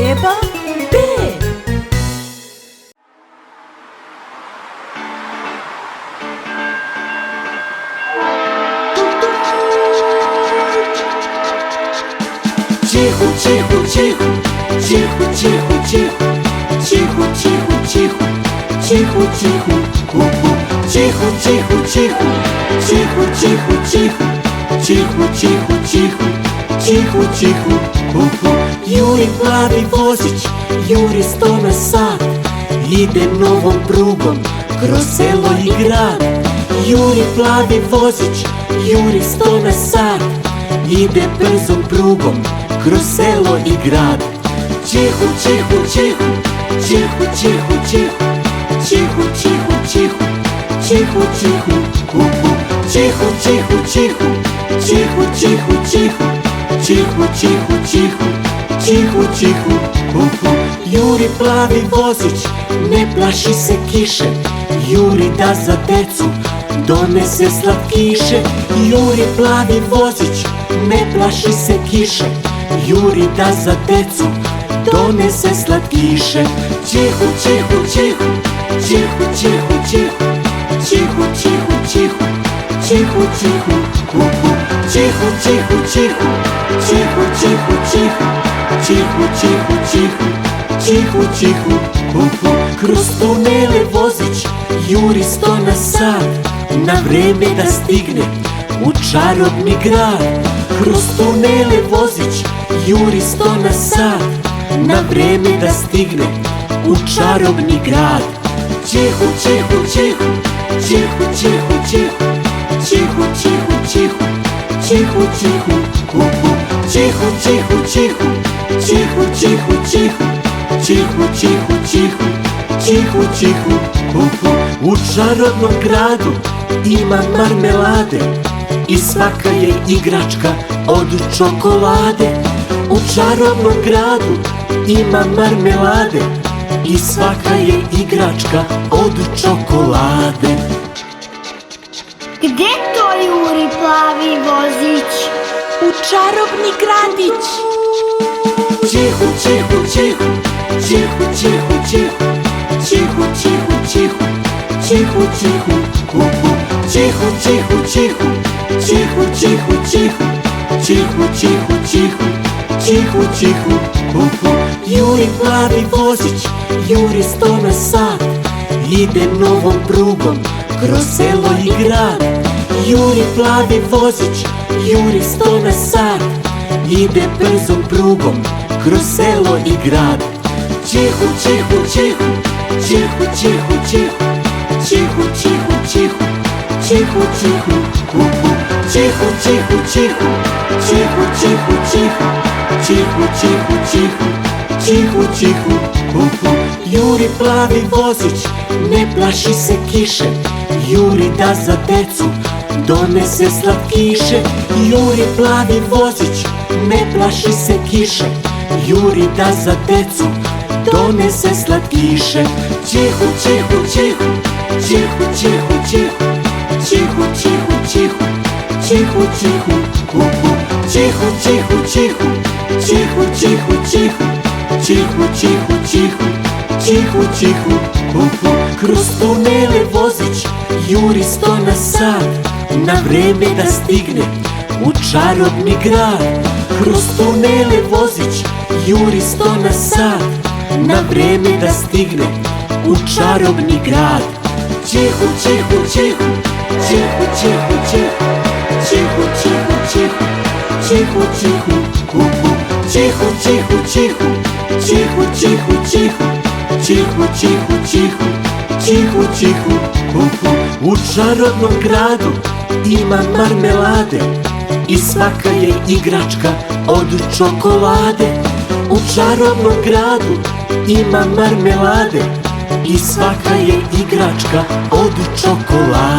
beba B. Тихо, тихо, тихо, тихо, тихо, тихо, тихо, тихо, тихо, тихо, тихо, ху-ху. Тихо, тихо, тихо, тихо, тихо, тихо, тихо, тихо, тихо, тихо, тихо, ху-ху. Juri plavi vozić, juri 100 na sat, ide novom prugom kroz selo i grad. Juri plavi vozić, juri 100 na sat, ide brzom prugom kroz selo i grad. Tiho, tiho, tiho, tiho, tiho, tiho, tiho, tiho, tiho, tiho, tiho, hu-hu. Tiho, tiho, tiho, tiho, tiho, tiho, tiho, tiho, tiho, tiho, tiho, hu-hu. Juri plavi vozić, ne plaši se kiše, juri da za decu donese slatkiše. Juri plavi vozić, ne plaši se kiše, juri da za decu donese slatkiše. Tiho, tiho, tiho, tiho, tiho, tiho, tiho, tiho, tiho, tiho, tiho, hu-hu. Tiho, tiho, tiho, tiho, tiho, tiho, tiho, tiho, tiho, tiho, tiho, hu-hu. Kroz tunele vozić, juri 100 na sat, na vreme da stigne u čarobni grad. Kroz tunele vozić, juri 100 na sat, na vreme da stigne u čarobni grad. Tiho, tiho, tiho, tiho, tiho, tiho, tiho, tiho, tiho, tiho, tiho, hu-hu. Tiho, tiho, tiho, tiho, tiho, tiho, tiho, tiho, tiho, tiho, tiho, hu-hu. U čarobnom gradu ima marmelade i svaka je igračka od čokolade. U čarobnom gradu ima marmelade i svaka je igračka od čokolade. Gde to juri plavi vozić? U čarobni gradić. Tiho, tiho, tiho, tiho, tiho, tiho, tiho, tiho, tiho, tiho, tiho, hu-hu. Tiho, tiho, tiho, tiho, tiho, tiho, tiho, tiho, tiho, tiho, tiho, hu-hu. Juri plavi vozić, juri 100 na sat, ide novom prugom kroz selo i grad. Juri plavi vozić, juri 100 na sat, ide brzom prugom kroz selo i grad. Tiho, tiho, tiho, tiho, tiho, tiho, tiho, tiho, tiho, tiho, tiho, hu-hu. Tiho, tiho, tiho, tiho, tiho, tiho, tiho, tiho, tiho, tiho, tiho, hu-hu. Juri plavi vozić, ne plaši se kiše, juri da za decu donese slatkiše. Juri plavi vozić, ne plaši se kiše, juri da za decu donese slatkiše. Tiho, tiho, tiho, tiho, tiho, tiho, tiho, tiho, tiho, tiho, tiho, hu-hu. Tiho, tiho, tiho, tiho, tiho, tiho, tiho, tiho, tiho, tiho, tiho, hu-hu. Kroz tunele vozić, juri 100 na sat, na vreme da stigne u čarobni grad. Kroz tunele vozić, juri 100 na sat, na vreme da stigne u čarobni grad. Tiho, tiho, tiho, tiho, tiho, tiho, tiho, tiho, tiho, tiho, tiho, hu-hu. Tiho, tiho, tiho, tiho, tiho, tiho, tiho, tiho, tiho, tiho, tiho, hu-hu. U čarobnom gradu ima marmelade i svaka je igračka od čokolade. U čarobnom gradu ima marmelade i svaka je igračka od čokolade.